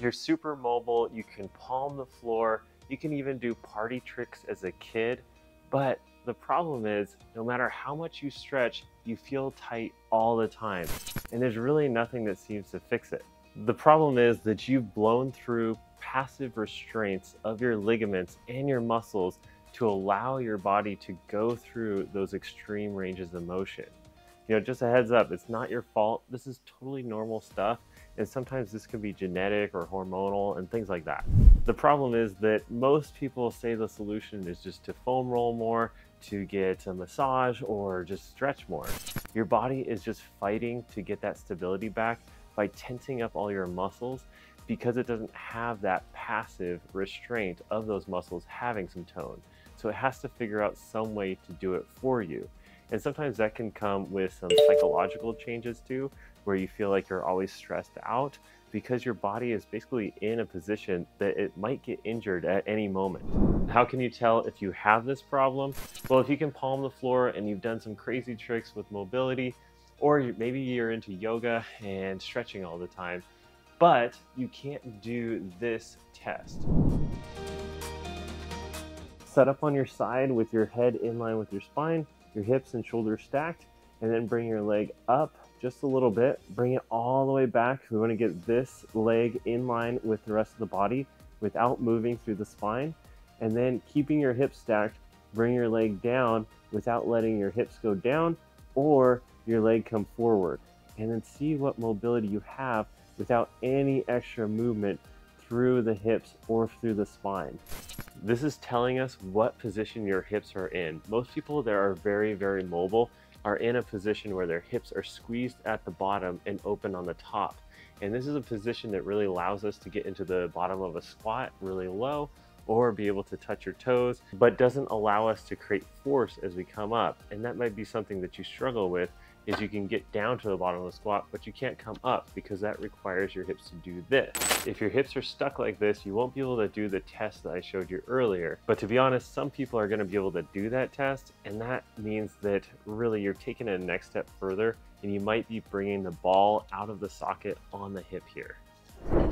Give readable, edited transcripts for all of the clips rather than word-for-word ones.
You're super mobile, you can palm the floor, you can even do party tricks as a kid, but the problem is, no matter how much you stretch, you feel tight all the time, and there's really nothing that seems to fix it. The problem is that you've blown through passive restraints of your ligaments and your muscles to allow your body to go through those extreme ranges of motion. Just a heads up, it's not your fault. This is totally normal stuff. And sometimes this can be genetic or hormonal and things like that. The problem is that most people say the solution is just to foam roll more, to get a massage, or just stretch more. Your body is just fighting to get that stability back by tensing up all your muscles because it doesn't have that passive restraint of those muscles having some tone. So it has to figure out some way to do it for you. And sometimes that can come with some psychological changes too, where you feel like you're always stressed out because your body is basically in a position that it might get injured at any moment. How can you tell if you have this problem? Well, if you can palm the floor and you've done some crazy tricks with mobility, or maybe you're into yoga and stretching all the time, but you can't do this test. Set up on your side with your head in line with your spine, your hips and shoulders stacked, and then bring your leg up just a little bit. Bring it all the way back. We want to get this leg in line with the rest of the body without moving through the spine. And then keeping your hips stacked, bring your leg down without letting your hips go down or your leg come forward. And then see what mobility you have without any extra movement through the hips or through the spine. This is telling us what position your hips are in. Most people that are very, very mobile are in a position where their hips are squeezed at the bottom and open on the top. And this is a position that really allows us to get into the bottom of a squat really low or be able to touch your toes, but doesn't allow us to create force as we come up. And that might be something that you struggle with, is you can get down to the bottom of the squat, but you can't come up because that requires your hips to do this. If your hips are stuck like this, you won't be able to do the test that I showed you earlier. But to be honest, some people are going to be able to do that test, and that means that really you're taking it a next step further, and you might be bringing the ball out of the socket on the hip here.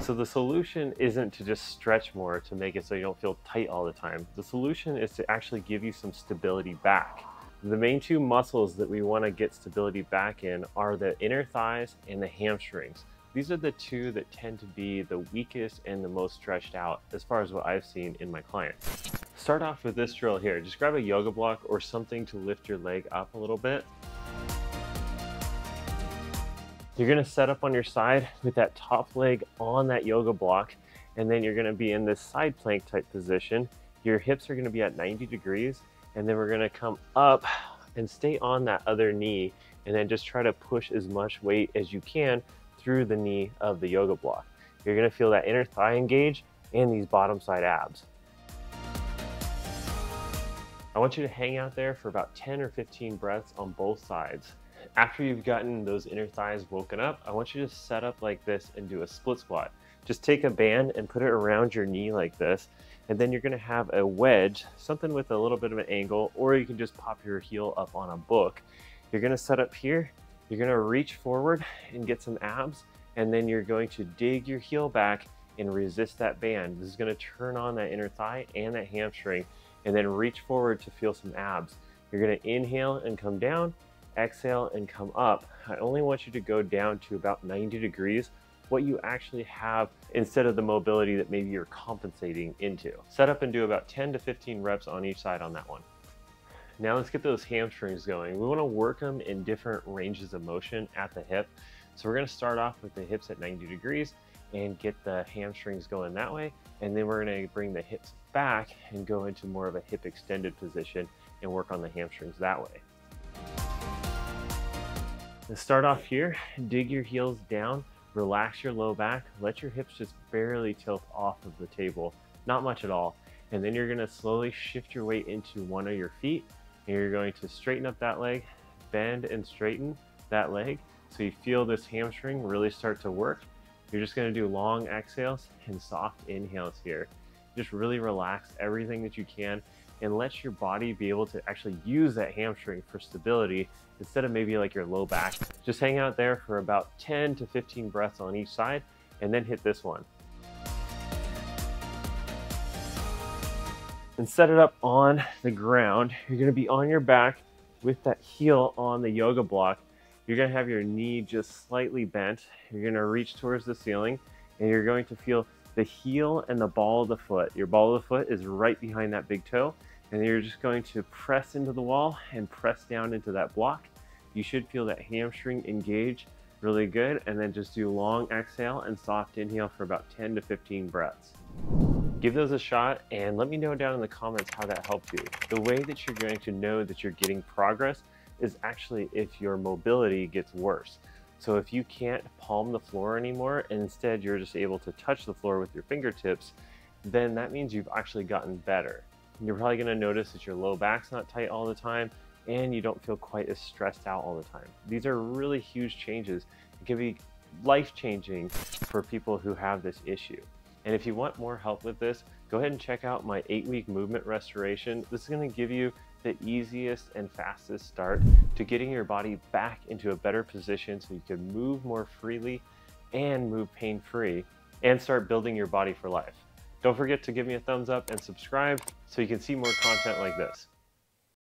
So the solution isn't to just stretch more to make it so you don't feel tight all the time. The solution is to actually give you some stability back. The main two muscles that we want to get stability back in are the inner thighs and the hamstrings. These are the two that tend to be the weakest and the most stretched out as far as what I've seen in my clients. Start off with this drill here. Just grab a yoga block or something to lift your leg up a little bit. You're going to set up on your side with that top leg on that yoga block, and then you're going to be in this side plank type position. Your hips are going to be at 90 degrees. And then we're going to come up and stay on that other knee, and then just try to push as much weight as you can through the knee of the yoga block. You're going to feel that inner thigh engage and these bottom side abs. I want you to hang out there for about 10 or 15 breaths on both sides. After you've gotten those inner thighs woken up, I want you to set up like this and do a split squat. Just take a band and put it around your knee like this. And then you're going to have a wedge, something with a little bit of an angle, or you can just pop your heel up on a book. You're going to set up here, you're going to reach forward and get some abs, and then you're going to dig your heel back and resist that band. This is going to turn on that inner thigh and that hamstring, and then reach forward to feel some abs. You're going to inhale and come down, exhale and come up. I only want you to go down to about 90 degrees. What you actually have instead of the mobility that maybe you're compensating into. Set up and do about 10 to 15 reps on each side on that one. Now let's get those hamstrings going. We want to work them in different ranges of motion at the hip. So we're going to start off with the hips at 90 degrees and get the hamstrings going that way. And then we're going to bring the hips back and go into more of a hip extended position and work on the hamstrings that way. Let's start off here, dig your heels down. Relax your low back, let your hips just barely tilt off of the table, not much at all. And then you're going to slowly shift your weight into one of your feet, and you're going to straighten up that leg, bend and straighten that leg so you feel this hamstring really start to work. You're just going to do long exhales and soft inhales here. Just really relax everything that you can and let your body be able to actually use that hamstring for stability instead of maybe like your low back. Just hang out there for about 10 to 15 breaths on each side and then hit this one. and set it up on the ground. You're gonna be on your back with that heel on the yoga block. You're gonna have your knee just slightly bent. You're gonna reach towards the ceiling, and you're going to feel the heel and the ball of the foot. Your ball of the foot is right behind that big toe, and you're just going to press into the wall and press down into that block. You should feel that hamstring engage really good, and then just do long exhale and soft inhale for about 10 to 15 breaths. Give those a shot and let me know down in the comments how that helped you. The way that you're going to know that you're getting progress is actually if your mobility gets worse. So if you can't palm the floor anymore, and instead you're just able to touch the floor with your fingertips, then that means you've actually gotten better. You're probably gonna notice that your low back's not tight all the time, and you don't feel quite as stressed out all the time. These are really huge changes. It can be life-changing for people who have this issue. And if you want more help with this, go ahead and check out my 8-week movement restoration. This is gonna give you the easiest and fastest start to getting your body back into a better position so you can move more freely and move pain-free and start building your body for life. Don't forget to give me a thumbs up and subscribe so you can see more content like this.